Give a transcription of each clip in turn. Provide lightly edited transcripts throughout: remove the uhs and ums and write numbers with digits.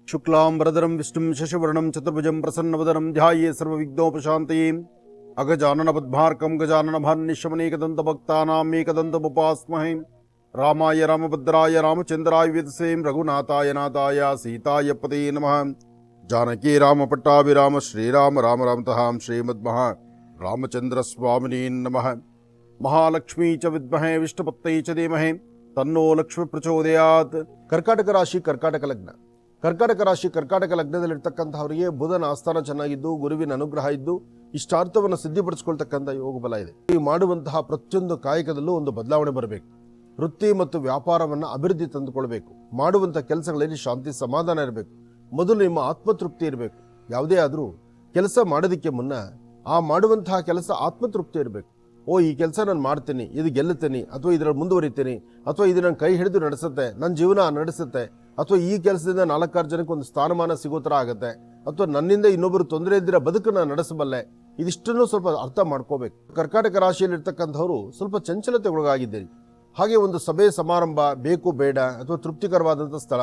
शुक्लांबरधरं विष्णुं शशिवर्णं चतुर्भुजं प्रसन्नवदनं ध्याये सर्वविघ्नोपशान्तये अगजाननपद्मार्कं गजाननभान्निशमनेकदन्तभक्तानामेकदन्तमुपास्महे रामाय रामभद्राय रामचन्द्राय वेदसे रघुनाथाय नाथाय सीताय पते नमः। जानकी रामपट्टाभिराम श्रीराम राम रामतः श्रीमद्महा रामचन्द्रस्वामिने नमः। महालक्ष्मी च विद्महे विष्णुपत्यै च धीमहि तन्नो लक्ष्मी प्रचोदयात्। कर्काटक राशि कर्काटक लग्न ಕರ್ಕಾಟಕ ಲಗ್ನದಲ್ಲಿರ್ತಕ್ಕಂಥವರಿಗೆ ಬುಧನ ಆಸ್ಥಾನ ಚೆನ್ನಾಗಿದ್ದು ಗುರುವಿನ ಅನುಗ್ರಹ ಇದ್ದು ಇಷ್ಟಾರ್ಥವನ್ನು ಸಿದ್ಧಿಪಡಿಸಿಕೊಳ್ತಕ್ಕಂಥ ಯೋಗ ಬಲ ಇದೆ. ಈ ಮಾಡುವಂತಹ ಪ್ರತಿಯೊಂದು ಕಾಯಕದಲ್ಲೂ ಒಂದು ಬದಲಾವಣೆ ಬರಬೇಕು. ವೃತ್ತಿ ಮತ್ತು ವ್ಯಾಪಾರವನ್ನು ಅಭಿವೃದ್ಧಿ ತಂದುಕೊಳ್ಬೇಕು. ಮಾಡುವಂಥ ಕೆಲಸಗಳಲ್ಲಿ ಶಾಂತಿ ಸಮಾಧಾನ ಇರಬೇಕು. ಮೊದಲು ನಿಮ್ಮ ಆತ್ಮತೃಪ್ತಿ ಇರಬೇಕು. ಯಾವುದೇ ಆದರೂ ಕೆಲಸ ಮಾಡೋದಕ್ಕೆ ಮುನ್ನ ಆ ಮಾಡುವಂತಹ ಕೆಲಸ ಆತ್ಮತೃಪ್ತಿ ಇರಬೇಕು. ಈ ಕೆಲಸ ನಾನು ಮಾಡ್ತೀನಿ, ಇದು ಗೆಲ್ಲುತ್ತೀನಿ, ಅಥವಾ ಇದರಲ್ಲಿ ಮುಂದುವರಿತೀನಿ, ಅಥವಾ ಇದು ನನ್ನ ಕೈ ಹಿಡಿದು ನಡೆಸುತ್ತೆ, ನನ್ನ ಜೀವನ ನಡೆಸುತ್ತೆ, ಅಥವಾ ಈ ಕೆಲಸದಿಂದ 4-6 ಜನಕ್ಕೆ ಒಂದು ಸ್ಥಾನಮಾನ ಸಿಗೋ ಥರ ಆಗುತ್ತೆ, ಅಥವಾ ನನ್ನಿಂದ ಇನ್ನೊಬ್ಬರು ತೊಂದರೆ ಇದ್ದಿರೋ ಬದುಕನ್ನು ನಡೆಸಬಲ್ಲೆ. ಇದಿಷ್ಟನ್ನು ಸ್ವಲ್ಪ ಅರ್ಥ ಮಾಡ್ಕೋಬೇಕು. ಕರ್ಕಾಟಕ ರಾಶಿಯಲ್ಲಿರ್ತಕ್ಕಂಥವರು ಸ್ವಲ್ಪ ಚಂಚಲತೆಗೊಳಗಾಗಿದ್ದೀರಿ. ಹಾಗೆ ಒಂದು ಸಭೆ ಸಮಾರಂಭ ಬೇಕು ಬೇಡ, ಅಥವಾ ತೃಪ್ತಿಕರವಾದಂಥ ಸ್ಥಳ,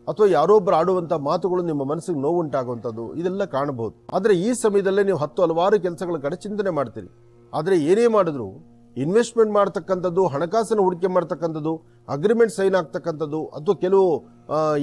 ಅಥವಾ ಯಾರೊಬ್ಬರು ಆಡುವಂಥ ಮಾತುಗಳು ನಿಮ್ಮ ಮನಸ್ಸಿಗೆ ನೋವುಂಟಾಗುವಂಥದ್ದು ಇದೆಲ್ಲ ಕಾಣಬಹುದು. ಆದರೆ ಈ ಸಮಯದಲ್ಲೇ ನೀವು ಹಲವಾರು ಕೆಲಸಗಳ ಕಡೆ ಚಿಂತನೆ ಮಾಡ್ತೀರಿ. ಆದರೆ ಏನೇ ಮಾಡಿದ್ರು ಇನ್ವೆಸ್ಟ್ಮೆಂಟ್ ಮಾಡ್ತಕ್ಕಂಥದ್ದು, ಹಣಕಾಸಿನ ಹೂಡಿಕೆ ಮಾಡ್ತಕ್ಕಂಥದ್ದು, ಅಗ್ರಿಮೆಂಟ್ ಸೈನ್ ಆಗ್ತಕ್ಕಂಥದ್ದು, ಅಥವಾ ಕೆಲವು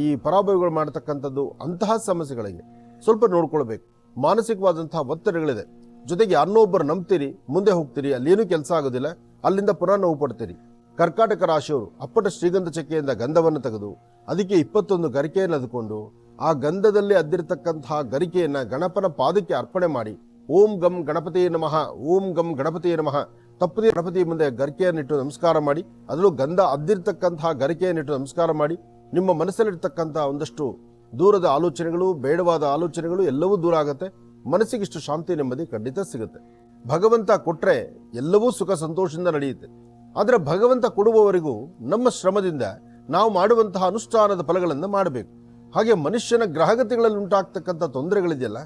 ಈ ಪರಾಭವಗಳು ಮಾಡ್ತಕ್ಕಂಥದ್ದು, ಅಂತಹ ಸಮಸ್ಯೆಗಳಿಗೆ ಸ್ವಲ್ಪ ನೋಡ್ಕೊಳ್ಬೇಕು. ಮಾನಸಿಕವಾದಂತಹ ಒತ್ತಡಗಳಿದೆ. ಜೊತೆಗೆ ಯಾರನ್ನೋ ಒಬ್ಬರು ನಂಬ್ತೀರಿ, ಮುಂದೆ ಹೋಗ್ತೀರಿ, ಅಲ್ಲೇನೂ ಕೆಲಸ ಆಗೋದಿಲ್ಲ, ಅಲ್ಲಿಂದ ಪುನಃ ನೋವು ಪಡ್ತೀರಿ. ಕರ್ಕಾಟಕ ರಾಶಿಯವರು ಅಪ್ಪಟ ಶ್ರೀಗಂಧ ಚಕ್ಕೆಯಿಂದ ಗಂಧವನ್ನು ತೆಗೆದು ಅದಕ್ಕೆ 21 ಗರಿಕೆಯನ್ನು ಅದ್ಕೊಂಡು ಆ ಗಂಧದಲ್ಲಿ ಅದ್ದಿರತಕ್ಕಂತಹ ಗರಿಕೆಯನ್ನು ಗಣಪನ ಪಾದಕ್ಕೆ ಅರ್ಪಣೆ ಮಾಡಿ ಓಂ ಗಂ ಗಣಪತಿಯೇ ನಮಃ, ಓಂ ಗಂ ಗಣಪತಿಯೇ ನಮಃ ತಪ್ಪದೇ ಗಣಪತಿ ಮುಂದೆ ಗರಿಕೆಯನ್ನಿಟ್ಟು ನಮಸ್ಕಾರ ಮಾಡಿ, ಅದರಲ್ಲೂ ಗಂಧ ಅದ್ದಿರ್ತಕ್ಕಂತಹ ಗರಿಕೆಯನ್ನಿಟ್ಟು ನಮಸ್ಕಾರ ಮಾಡಿ, ನಿಮ್ಮ ಮನಸ್ಸಲ್ಲಿರ್ತಕ್ಕಂತಹ ಒಂದಷ್ಟು ದೂರದ ಆಲೋಚನೆಗಳು, ಬೇಡವಾದ ಆಲೋಚನೆಗಳು ಎಲ್ಲವೂ ದೂರ ಆಗುತ್ತೆ. ಮನಸ್ಸಿಗಿಷ್ಟು ಶಾಂತಿ ನೆಮ್ಮದಿ ಖಂಡಿತ ಸಿಗುತ್ತೆ. ಭಗವಂತ ಕೊಟ್ರೆ ಎಲ್ಲವೂ ಸುಖ ಸಂತೋಷದಿಂದ ನಡೆಯುತ್ತೆ. ಆದರೆ ಭಗವಂತ ಕೊಡುವವರೆಗೂ ನಮ್ಮ ಶ್ರಮದಿಂದ ನಾವು ಮಾಡುವಂತಹ ಅನುಷ್ಠಾನದ ಫಲಗಳನ್ನು ಮಾಡಬೇಕು. ಹಾಗೆ ಮನುಷ್ಯನ ಗ್ರಹಗತಿಗಳಲ್ಲಿ ಉಂಟಾಗ್ತಕ್ಕಂಥ ತೊಂದರೆಗಳಿದೆಯಲ್ಲ,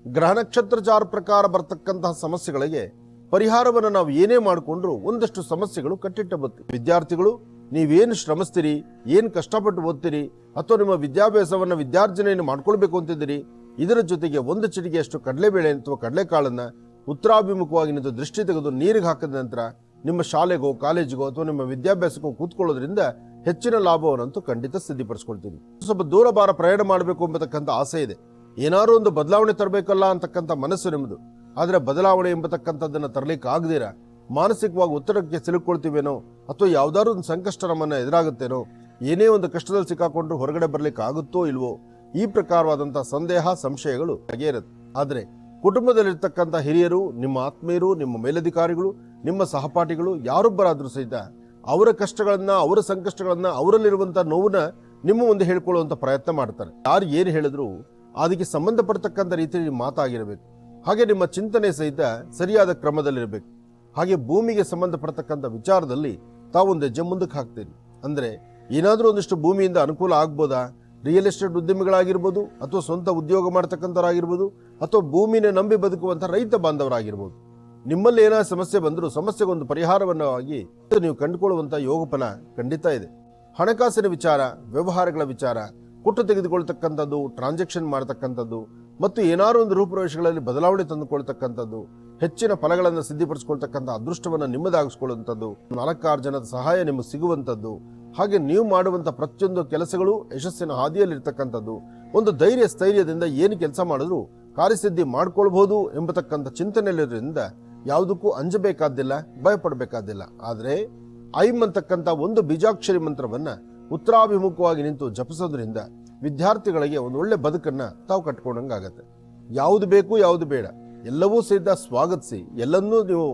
ಗ್ರಹ ನಕ್ಷತ್ರಚಾರ ಪ್ರಕಾರ ಬರ್ತಕ್ಕಂತಹ ಸಮಸ್ಯೆಗಳಿಗೆ ಪರಿಹಾರವನ್ನು ನಾವು ಏನೇ ಮಾಡಿಕೊಂಡ್ರು ಒಂದಷ್ಟು ಸಮಸ್ಯೆಗಳು ಕಟ್ಟಿಟ್ಟ ಬರ್ತವೆ. ವಿದ್ಯಾರ್ಥಿಗಳು, ನೀವೇನು ಶ್ರಮಿಸ್ತೀರಿ, ಏನು ಕಷ್ಟಪಟ್ಟು ಓದ್ತೀರಿ, ಅಥವಾ ನಿಮ್ಮ ವಿದ್ಯಾಭ್ಯಾಸವನ್ನು ವಿದ್ಯಾರ್ಜನೆಯನ್ನು ಮಾಡ್ಕೊಳ್ಬೇಕು ಅಂತಿದ್ದೀರಿ, ಇದರ ಜೊತೆಗೆ ಒಂದು ಚಿಟಿಕೆಯಷ್ಟು ಕಡಲೆಬೇಳೆ ಅಥವಾ ಕಡಲೆಕಾಳನ್ನು ಉತ್ತರಾಭಿಮುಖವಾಗಿ ನಿಂತು ದೃಷ್ಟಿ ತೆಗೆದು ನೀರಿಗೆ ಹಾಕಿದ ನಂತರ ನಿಮ್ಮ ಶಾಲೆಗೋ ಕಾಲೇಜಿಗೋ ಅಥವಾ ನಿಮ್ಮ ವಿದ್ಯಾಭ್ಯಾಸಕ್ಕೋ ಕೂತ್ಕೊಳ್ಳೋದ್ರಿಂದ ಹೆಚ್ಚಿನ ಲಾಭವನ್ನಂತೂ ಖಂಡಿತ ಸಿದ್ಧಿಪಡಿಸ್ಕೊಳ್ತೀನಿ. ಸ್ವಲ್ಪ ದೂರ ಬಾರ ಪ್ರಯಾಣ ಮಾಡಬೇಕು ಎಂಬತಕ್ಕಂಥ ಆಸೆ ಇದೆ. ಏನಾದರೂ ಒಂದು ಬದಲಾವಣೆ ತರಬೇಕಲ್ಲ ಅಂತಕ್ಕಂಥ ಮನಸ್ಸು ನಿಮ್ಮದು. ಆದರೆ ಬದಲಾವಣೆ ಎಂಬತಕ್ಕಂಥದ್ದನ್ನು ತರಲಿಕ್ಕೆ ಆಗದಿರ ಮಾನಸಿಕವಾಗಿ ಒತ್ತಡಕ್ಕೆ ಸಿಲುಕೊಳ್ತೀವೇನೋ, ಅಥವಾ ಯಾವುದಾದ್ರು ಒಂದು ಸಂಕಷ್ಟ ನಮ್ಮನ್ನು ಎದುರಾಗುತ್ತೇನೋ, ಏನೇ ಒಂದು ಕಷ್ಟದಲ್ಲಿ ಸಿಕ್ಕಾಕೊಂಡ್ರು ಹೊರಗಡೆ ಬರಲಿಕ್ಕೆ ಆಗುತ್ತೋ ಇಲ್ವೋ, ಈ ಪ್ರಕಾರವಾದಂಥ ಸಂದೇಹ ಸಂಶಯಗಳು ಹಾಗೇ ಇರುತ್ತೆ. ಆದರೆ ಕುಟುಂಬದಲ್ಲಿರ್ತಕ್ಕಂಥ ಹಿರಿಯರು, ನಿಮ್ಮ ಆತ್ಮೀಯರು, ನಿಮ್ಮ ಮೇಲಧಿಕಾರಿಗಳು, ನಿಮ್ಮ ಸಹಪಾಠಿಗಳು ಯಾರೊಬ್ಬರಾದರೂ ಸಹಿತ ಅವರ ಕಷ್ಟಗಳನ್ನು, ಅವರ ಸಂಕಷ್ಟಗಳನ್ನು, ಅವರಲ್ಲಿರುವಂಥ ನೋವನ್ನ ನಿಮ್ಮ ಮುಂದೆ ಹೇಳ್ಕೊಳ್ಳುವಂಥ ಪ್ರಯತ್ನ ಮಾಡ್ತಾರೆ. ಯಾರು ಏನು ಹೇಳಿದ್ರು ಅದಕ್ಕೆ ಸಂಬಂಧಪಡ್ತಕ್ಕಂಥ ರೀತಿಯಲ್ಲಿ ಮಾತಾಗಿರಬೇಕು. ಹಾಗೆ ನಿಮ್ಮ ಚಿಂತನೆ ಸಹಿತ ಸರಿಯಾದ ಕ್ರಮದಲ್ಲಿರಬೇಕು. ಹಾಗೆ ಭೂಮಿಗೆ ಸಂಬಂಧಪಡ್ತಕ್ಕಂಥ ವಿಚಾರದಲ್ಲಿ ತಾವೊಂದು ಹೆಜ್ಜೆ ಮುಂದಕ್ಕೆ ಹಾಕ್ತೀರಿ. ಅಂದರೆ ಏನಾದರೂ ಒಂದಿಷ್ಟು ಭೂಮಿಯಿಂದ ಅನುಕೂಲ ಆಗ್ಬೋದಾ? ರಿಯಲ್ ಎಸ್ಟೇಟ್ ಉದ್ಯಮಿಗಳಾಗಿರ್ಬೋದು, ಅಥವಾ ಸ್ವಂತ ಉದ್ಯೋಗ ಮಾಡ್ತಕ್ಕಂಥವರಾಗಿರ್ಬೋದು, ಅಥವಾ ಭೂಮಿನ ನಂಬಿ ಬದುಕುವಂಥ ರೈತ ಬಾಂಧವರಾಗಿರ್ಬೋದು. ನಿಮ್ಮಲ್ಲಿ ಏನಾದ್ರು ಸಮಸ್ಯೆ ಬಂದರೂ ಸಮಸ್ಯೆಗೊಂದು ಪರಿಹಾರವನ್ನಾಗಿ ನೀವು ಕಂಡುಕೊಳ್ಳುವಂಥ ಯೋಗಫಲ ಖಂಡಿತ ಇದೆ. ಹಣಕಾಸಿನ ವಿಚಾರ, ವ್ಯವಹಾರಗಳ ವಿಚಾರ, ಕೊಟ್ಟು ತೆಗೆದುಕೊಳ್ತಕ್ಕಂಥದ್ದು, ಟ್ರಾನ್ಸಾಕ್ಷನ್ ಮಾಡ್ತಕ್ಕಂಥದ್ದು, ಮತ್ತು ಏನಾದ್ರು ಒಂದು ರೂಪುರೇಷೆಗಳಲ್ಲಿ ಬದಲಾವಣೆ ತಂದುಕೊಳ್ತಕ್ಕಂಥದ್ದು, ಹೆಚ್ಚಿನ ಫಲಗಳನ್ನು ಸಿದ್ಧಿಪಡಿಸಿಕೊಳ್ತಕ್ಕಂಥ ಅದೃಷ್ಟವನ್ನು ನಿಮ್ಮದಾಗಿಸ್ಕೊಳ್ಳುವಂಥದ್ದು, 4-6 ಜನದ ಸಹಾಯ ನಿಮಗೆ ಸಿಗುವಂಥದ್ದು, ಹಾಗೆ ನೀವು ಮಾಡುವಂಥ ಪ್ರತಿಯೊಂದು ಕೆಲಸಗಳು ಯಶಸ್ಸಿನ ಹಾದಿಯಲ್ಲಿರ್ತಕ್ಕಂಥದ್ದು, ಒಂದು ಧೈರ್ಯ ಸ್ಥೈರ್ಯದಿಂದ ಏನು ಕೆಲಸ ಮಾಡಿದ್ರು ಕಾರ್ಯಸಿದ್ಧಿ ಮಾಡ್ಕೊಳ್ಬಹುದು ಎಂಬತಕ್ಕಂಥ ಚಿಂತನೆಯಲ್ಲಿರೋದ್ರಿಂದ ಯಾವುದಕ್ಕೂ ಅಂಜಬೇಕಾದ್ದಿಲ್ಲ, ಭಯಪಡಬೇಕಾದ್ದಿಲ್ಲ. ಆದರೆ ಐಂ ಅಂತಕ್ಕಂಥ ಒಂದು ಬೀಜಾಕ್ಷರಿ ಮಂತ್ರವನ್ನು ಉತ್ತರಾಭಿಮುಖವಾಗಿ ನಿಂತು ಜಪಿಸೋದ್ರಿಂದ ವಿದ್ಯಾರ್ಥಿಗಳಿಗೆ ಒಂದು ಒಳ್ಳೆ ಬದುಕನ್ನು ತಾವು ಕಟ್ಕೊಂಡಂಗಾಗತ್ತೆ. ಯಾವುದು ಬೇಕು ಯಾವುದು ಬೇಡ ಎಲ್ಲವೂ ಸಹಿತ ಸ್ವಾಗತಿಸಿ ಎಲ್ಲನ್ನೂ ನೀವು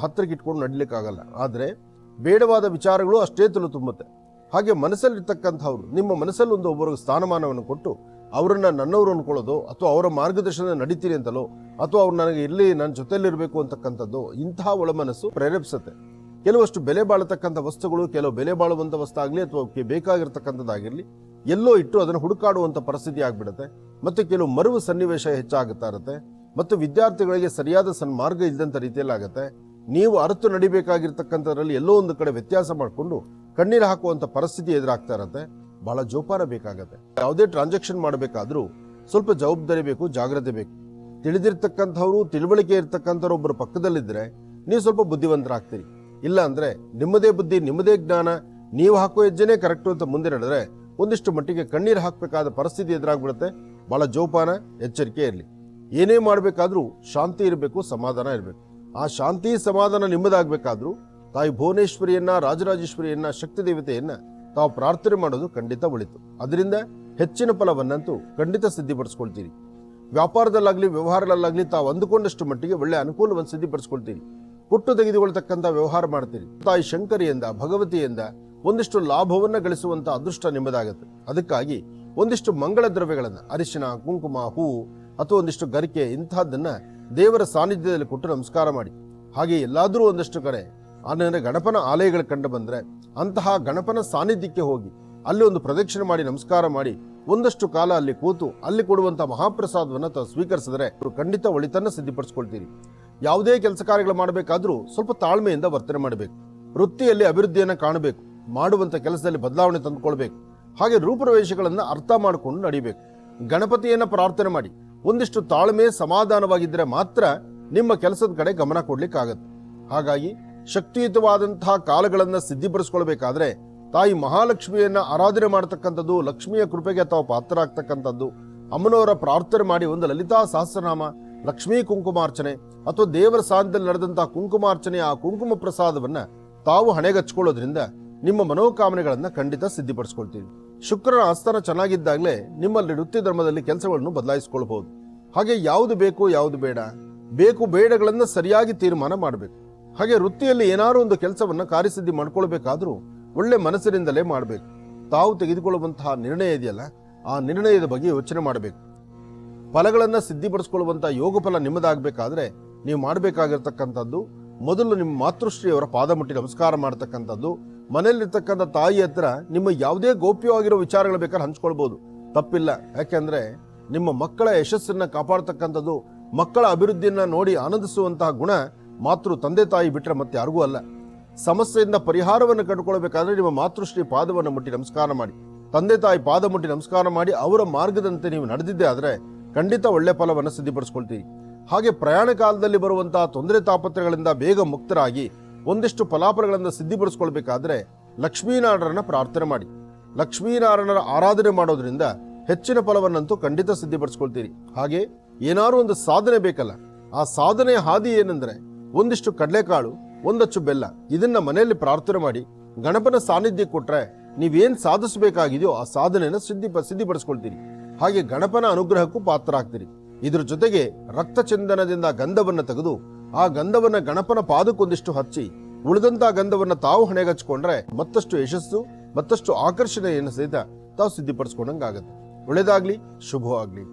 ಹತ್ತಿರಕ್ಕೆ ಇಟ್ಕೊಂಡು ನಡೀಲಿಕ್ಕಾಗಲ್ಲ. ಆದರೆ ಬೇಡವಾದ ವಿಚಾರಗಳು ಅಷ್ಟೇ ತುಂಬುತ್ತೆ. ಹಾಗೆ ಮನಸ್ಸಲ್ಲಿರ್ತಕ್ಕಂಥವ್ರು ನಿಮ್ಮ ಮನಸ್ಸಲ್ಲಿ ಒಂದು ಒಬ್ಬರಿಗೆ ಸ್ಥಾನಮಾನವನ್ನು ಕೊಟ್ಟು ಅವರನ್ನು ನನ್ನವರು ಅಂದ್ಕೊಳ್ಳೋದು, ಅಥವಾ ಅವರ ಮಾರ್ಗದರ್ಶನ ನಡೀತೀನಿ ಅಂತಲೋ, ಅಥವಾ ಅವ್ರು ನನಗೆ ಇಲ್ಲಿ ನನ್ನ ಜೊತೆಯಲ್ಲಿರಬೇಕು ಅಂತಕ್ಕಂಥದ್ದು, ಇಂತಹ ಒಳಮನಸ್ಸು ಪ್ರೇರೇಪಿಸುತ್ತೆ. ಕೆಲವಷ್ಟು ಬೆಲೆ ಬಾಳತಕ್ಕಂಥ ವಸ್ತುಗಳು, ಕೆಲವು ಬೆಲೆ ಬಾಳುವಂಥ ವಸ್ತಾಗಲಿ ಅಥವಾ ಬೇಕಾಗಿರ್ತಕ್ಕಂಥದ್ದಾಗಿರಲಿ ಎಲ್ಲೋ ಇಟ್ಟು ಅದನ್ನು ಹುಡುಕಾಡುವಂಥ ಪರಿಸ್ಥಿತಿ ಆಗಿಬಿಡುತ್ತೆ. ಮತ್ತು ಕೆಲವು ಮರುವು ಸನ್ನಿವೇಶ ಹೆಚ್ಚಾಗುತ್ತಾ ಇರುತ್ತೆ. ಮತ್ತು ವಿದ್ಯಾರ್ಥಿಗಳಿಗೆ ಸರಿಯಾದ ಸನ್ಮಾರ್ಗ ಇದ್ದಂಥ ರೀತಿಯಲ್ಲಾಗುತ್ತೆ. ನೀವು ಅರಿತು ನಡಿಬೇಕಾಗಿರ್ತಕ್ಕಂಥದ್ರಲ್ಲಿ ಎಲ್ಲೋ ಒಂದು ಕಡೆ ವ್ಯತ್ಯಾಸ ಮಾಡಿಕೊಂಡು ಕಣ್ಣೀರು ಹಾಕುವಂಥ ಪರಿಸ್ಥಿತಿ ಎದುರಾಗ್ತಾ ಇರುತ್ತೆ. ಬಹಳ ಜೋಪಾನ ಬೇಕಾಗತ್ತೆ. ಯಾವುದೇ ಟ್ರಾನ್ಸಾಕ್ಷನ್ ಮಾಡಬೇಕಾದ್ರೂ ಸ್ವಲ್ಪ ಜವಾಬ್ದಾರಿ ಬೇಕು, ಜಾಗ್ರತೆ ಬೇಕು. ತಿಳಿದಿರ್ತಕ್ಕಂಥವ್ರು, ತಿಳುವಳಿಕೆ ಇರ್ತಕ್ಕಂಥವ್ರು ಒಬ್ಬರು ಪಕ್ಕದಲ್ಲಿದ್ದರೆ ನೀವು ಸ್ವಲ್ಪ ಬುದ್ಧಿವಂತರಾಗ್ತೀರಿ. ಇಲ್ಲ ಅಂದ್ರೆ ನಿಮ್ಮದೇ ಬುದ್ಧಿ, ನಿಮ್ಮದೇ ಜ್ಞಾನ, ನೀವು ಹಾಕೋ ಹೆಜ್ಜೆನೇ ಕರೆಕ್ಟು ಅಂತ ಮುಂದೆ ನಡೆದ್ರೆ ಒಂದಿಷ್ಟು ಮಟ್ಟಿಗೆ ಕಣ್ಣೀರು ಹಾಕಬೇಕಾದ ಪರಿಸ್ಥಿತಿ ಎದುರಾಗ್ಬಿಡುತ್ತೆ. ಬಹಳ ಜೋಪಾನ, ಎಚ್ಚರಿಕೆ ಇರಲಿ. ಏನೇ ಮಾಡಬೇಕಾದ್ರೂ ಶಾಂತಿ ಇರಬೇಕು, ಸಮಾಧಾನ ಇರಬೇಕು. ಆ ಶಾಂತಿ ಸಮಾಧಾನ ನಿಮ್ಮದಾಗಬೇಕಾದ್ರೂ ತಾಯಿ ಭುವನೇಶ್ವರಿಯನ್ನ, ರಾಜರಾಜೇಶ್ವರಿಯನ್ನ, ಶಕ್ತಿ ದೇವತೆಯನ್ನ ತಾವು ಪ್ರಾರ್ಥನೆ ಮಾಡೋದು ಖಂಡಿತ ಒಳಿತು. ಅದರಿಂದ ಹೆಚ್ಚಿನ ಫಲವನ್ನಂತೂ ಖಂಡಿತ ಸಿದ್ಧಿಪಡಿಸ್ಕೊಳ್ತೀರಿ. ವ್ಯಾಪಾರದಲ್ಲಾಗ್ಲಿ, ವ್ಯವಹಾರದಲ್ಲಾಗ್ಲಿ ತಾವು ಅಂದುಕೊಂಡಷ್ಟು ಮಟ್ಟಿಗೆ ಒಳ್ಳೆ ಅನುಕೂಲವನ್ನು ಸಿದ್ಧಿಪಡಿಸ್ಕೊಳ್ತೀರಿ. ಪುಟ್ಟು ತೆಗೆದುಕೊಳ್ತಕ್ಕಂಥ ವ್ಯವಹಾರ ಮಾಡ್ತೀರಿ. ತಾಯಿ ಶಂಕರಿಯಿಂದ, ಭಗವತಿಯಿಂದ ಒಂದಿಷ್ಟು ಲಾಭವನ್ನ ಗಳಿಸುವಂತ ಅದೃಷ್ಟ ನಿಮ್ಮದಾಗುತ್ತೆ. ಅದಕ್ಕಾಗಿ ಒಂದಿಷ್ಟು ಮಂಗಳ ದ್ರವ್ಯಗಳನ್ನ, ಅರಿಶಿನ, ಕುಂಕುಮ, ಹೂವು ಅಥವಾ ಒಂದಿಷ್ಟು ಗರಿಕೆ ಇಂತಹದ್ದನ್ನ ದೇವರ ಸಾನ್ನಿಧ್ಯದಲ್ಲಿ ಕೊಟ್ಟು ನಮಸ್ಕಾರ ಮಾಡಿ. ಹಾಗೆ ಎಲ್ಲಾದರೂ ಒಂದಷ್ಟು ಕಡೆ ಆನಂತರ ಗಣಪನ ಆಲಯಗಳು ಕಂಡು ಬಂದ್ರೆ ಅಂತಹ ಗಣಪನ ಸಾನ್ನಿಧ್ಯಕ್ಕೆ ಹೋಗಿ ಅಲ್ಲಿ ಒಂದು ಪ್ರದಕ್ಷಿಣೆ ಮಾಡಿ ನಮಸ್ಕಾರ ಮಾಡಿ ಒಂದಷ್ಟು ಕಾಲ ಅಲ್ಲಿ ಕೂತು ಅಲ್ಲಿ ಕೊಡುವಂತಹ ಮಹಾಪ್ರಸಾದವನ್ನು ತಾವು ಸ್ವೀಕರಿಸಿದ್ರೆ ಖಂಡಿತ ಒಳಿತನ್ನ ಸಿದ್ಧಿಪಡಿಸ್ಕೊಳ್ತೀರಿ. ಯಾವುದೇ ಕೆಲಸ ಕಾರ್ಯಗಳು ಮಾಡಬೇಕಾದ್ರೂ ಸ್ವಲ್ಪ ತಾಳ್ಮೆಯಿಂದ ವರ್ತನೆ ಮಾಡಬೇಕು. ವೃತ್ತಿಯಲ್ಲಿ ಅಭಿವೃದ್ಧಿಯನ್ನು ಕಾಣಬೇಕು. ಮಾಡುವಂತ ಕೆಲಸದಲ್ಲಿ ಬದಲಾವಣೆ ತಂದುಕೊಳ್ಬೇಕು. ಹಾಗೆ ರೂಪುರೇಷೆಗಳನ್ನ ಅರ್ಥ ಮಾಡಿಕೊಂಡು ನಡಿಬೇಕು. ಗಣಪತಿಯನ್ನ ಪ್ರಾರ್ಥನೆ ಮಾಡಿ ಒಂದಿಷ್ಟು ತಾಳ್ಮೆ, ಸಮಾಧಾನವಾಗಿದ್ದರೆ ಮಾತ್ರ ನಿಮ್ಮ ಕೆಲಸದ ಕಡೆ ಗಮನ ಕೊಡ್ಲಿಕ್ಕಾಗತ್ತೆ. ಹಾಗಾಗಿ ಶಕ್ತಿಯುತವಾದಂತಹ ಕಾಲಗಳನ್ನ ಸಿದ್ಧಿಪಡಿಸ್ಕೊಳ್ಬೇಕಾದ್ರೆ ತಾಯಿ ಮಹಾಲಕ್ಷ್ಮಿಯನ್ನ ಆರಾಧನೆ ಮಾಡತಕ್ಕಂಥದ್ದು, ಲಕ್ಷ್ಮಿಯ ಕೃಪೆಗೆ ತಾವು ಪಾತ್ರರಾಗ್ತಕ್ಕಂಥದ್ದು, ಅಮ್ಮನವರ ಪ್ರಾರ್ಥನೆ ಮಾಡಿ ಒಂದು ಲಲಿತಾ ಸಹಸ್ರನಾಮ, ಲಕ್ಷ್ಮೀ ಕುಂಕುಮಾರ್ಚನೆ ಅಥವಾ ದೇವರ ಸಾನ್ನಿಧ್ಯದಲ್ಲಿ ನಡೆದಂತಹ ಕುಂಕುಮಾರ್ಚನೆ, ಆ ಕುಂಕುಮ ಪ್ರಸಾದವನ್ನ ತಾವು ಹಣೆಗಚ್ಕೊಳ್ಳೋದ್ರಿಂದ ನಿಮ್ಮ ಮನೋಕಾಮನೆಗಳನ್ನ ಖಂಡಿತ ಸಿದ್ಧಿಪಡಿಸ್ಕೊಳ್ತೀವಿ. ಶುಕ್ರನ ಆಸ್ಥಾನ ಚೆನ್ನಾಗಿದ್ದಾಗಲೇ ನಿಮ್ಮಲ್ಲಿ ವೃತ್ತಿ ಧರ್ಮದಲ್ಲಿ ಕೆಲಸಗಳನ್ನು ಬದಲಾಯಿಸಿಕೊಳ್ಬಹುದು. ಹಾಗೆ ಯಾವುದು ಬೇಕು, ಯಾವುದು ಬೇಡ, ಬೇಕು ಬೇಡಗಳನ್ನ ಸರಿಯಾಗಿ ತೀರ್ಮಾನ ಮಾಡಬೇಕು. ಹಾಗೆ ವೃತ್ತಿಯಲ್ಲಿ ಏನಾದ್ರು ಒಂದು ಕೆಲಸವನ್ನ ಕಾರ್ಯಸಿದ್ಧಿ ಮಾಡ್ಕೊಳ್ಬೇಕಾದ್ರೂ ಒಳ್ಳೆ ಮನಸ್ಸಿನಿಂದಲೇ ಮಾಡಬೇಕು. ತಾವು ತೆಗೆದುಕೊಳ್ಳುವಂತಹ ನಿರ್ಣಯ ಇದೆಯಲ್ಲ, ಆ ನಿರ್ಣಯದ ಬಗ್ಗೆ ಯೋಚನೆ ಮಾಡಬೇಕು. ಫಲಗಳನ್ನ ಸಿದ್ಧಿಪಡಿಸ್ಕೊಳ್ಳುವಂತಹ ಯೋಗ ಫಲ ನಿಮ್ಮದಾಗಬೇಕಾದ್ರೆ ನೀವು ಮಾಡಬೇಕಾಗಿರ್ತಕ್ಕಂಥದ್ದು ಮೊದಲು ನಿಮ್ಮ ಮಾತೃಶ್ರೀಯವರ ಪಾದ ಮುಟ್ಟಿ ನಮಸ್ಕಾರ ಮಾಡತಕ್ಕಂಥದ್ದು. ಮನೆಯಲ್ಲಿರ್ತಕ್ಕಂಥ ತಾಯಿ ಹತ್ರ ನಿಮ್ಮ ಯಾವುದೇ ಗೌಪ್ಯವಾಗಿರೋ ವಿಚಾರಗಳು ಬೇಕಾದ್ರೆ ಹಂಚ್ಕೊಳ್ಬಹುದು, ತಪ್ಪಿಲ್ಲ. ಯಾಕೆಂದ್ರೆ ನಿಮ್ಮ ಮಕ್ಕಳ ಯಶಸ್ಸನ್ನ ಕಾಪಾಡ್ತಕ್ಕಂಥದ್ದು, ಮಕ್ಕಳ ಅಭಿವೃದ್ಧಿಯನ್ನ ನೋಡಿ ಆನಂದಿಸುವಂತಹ ಗುಣ ಮಾತೃ ತಂದೆ ತಾಯಿ ಬಿಟ್ರೆ ಮತ್ತೆ ಯಾರಿಗೂ ಅಲ್ಲ. ಸಮಸ್ಯೆಯಿಂದ ಪರಿಹಾರವನ್ನು ಕಂಡುಕೊಳ್ಬೇಕಾದ್ರೆ ನಿಮ್ಮ ಮಾತೃಶ್ರೀ ಪಾದವನ್ನು ಮುಟ್ಟಿ ನಮಸ್ಕಾರ ಮಾಡಿ, ತಂದೆ ತಾಯಿ ಪಾದ ಮುಟ್ಟಿ ನಮಸ್ಕಾರ ಮಾಡಿ ಅವರ ಮಾರ್ಗದಂತೆ ನೀವು ನಡೆದಿದ್ದೆ ಆದ್ರೆ ಖಂಡಿತ ಒಳ್ಳೆ ಫಲವನ್ನು ಸಿದ್ಧಿಪಡಿಸ್ಕೊಳ್ತೀರಿ. ಹಾಗೆ ಪ್ರಯಾಣ ಕಾಲದಲ್ಲಿ ಬರುವಂತಹ ತೊಂದರೆ ತಾಪತ್ರಗಳಿಂದ ಬೇಗ ಮುಕ್ತರಾಗಿ ಒಂದಿಷ್ಟು ಫಲಾಫಲಗಳನ್ನು ಸಿದ್ಧಿಪಡಿಸ್ಕೊಳ್ಬೇಕಾದ್ರೆ ಲಕ್ಷ್ಮೀನಾರಾಯಣನ ಪ್ರಾರ್ಥನೆ ಮಾಡಿ. ಲಕ್ಷ್ಮೀನಾರಾಯಣರ ಆರಾಧನೆ ಮಾಡೋದ್ರಿಂದ ಹೆಚ್ಚಿನ ಫಲವನ್ನಂತೂ ಖಂಡಿತ ಸಿದ್ಧಿಪಡಿಸ್ಕೊಳ್ತೀರಿ. ಹಾಗೆ ಏನಾದ್ರು ಒಂದು ಸಾಧನೆ ಬೇಕಲ್ಲ, ಆ ಸಾಧನೆಯ ಹಾದಿ ಏನಂದ್ರೆ ಒಂದಿಷ್ಟು ಕಡಲೆಕಾಳು, ಒಂದಚ್ಚು ಬೆಲ್ಲ, ಇದನ್ನ ಮನೆಯಲ್ಲಿ ಪ್ರಾರ್ಥನೆ ಮಾಡಿ ಗಣಪನ ಸಾನ್ನಿಧ್ಯ ಕೊಟ್ರೆ ನೀವೇನ್ ಸಾಧಿಸಬೇಕಾಗಿದೆಯೋ ಆ ಸಾಧನೆಯನ್ನು ಸಿದ್ಧಿಪಡಿಸ್ಕೊಳ್ತೀರಿ. ಹಾಗೆ ಗಣಪನ ಅನುಗ್ರಹಕ್ಕೂ ಪಾತ್ರ ಆಗ್ತೀರಿ. ಇದ್ರ ಜೊತೆಗೆ ರಕ್ತ ಚಂದನದಿಂದ ಗಂಧವನ್ನ ತೆಗೆದು ಆ ಗಂಧವನ್ನ ಗಣಪನ ಪಾದಕ್ಕೊಂದಿಷ್ಟು ಹಚ್ಚಿ ಉಳಿದಂತಹ ಗಂಧವನ್ನ ತಾವು ಹಣೆಗಚ್ಕೊಂಡ್ರೆ ಮತ್ತಷ್ಟು ಯಶಸ್ಸು, ಮತ್ತಷ್ಟು ಆಕರ್ಷಣೆಯನ್ನು ಸಹಿತ ತಾವು ಸಿದ್ಧಿಪಡಿಸ್ಕೊಂಡಂಗಾಗತ್ತೆ. ಒಳ್ಳೆಯದಾಗ್ಲಿ, ಶುಭವಾಗ್ಲಿ.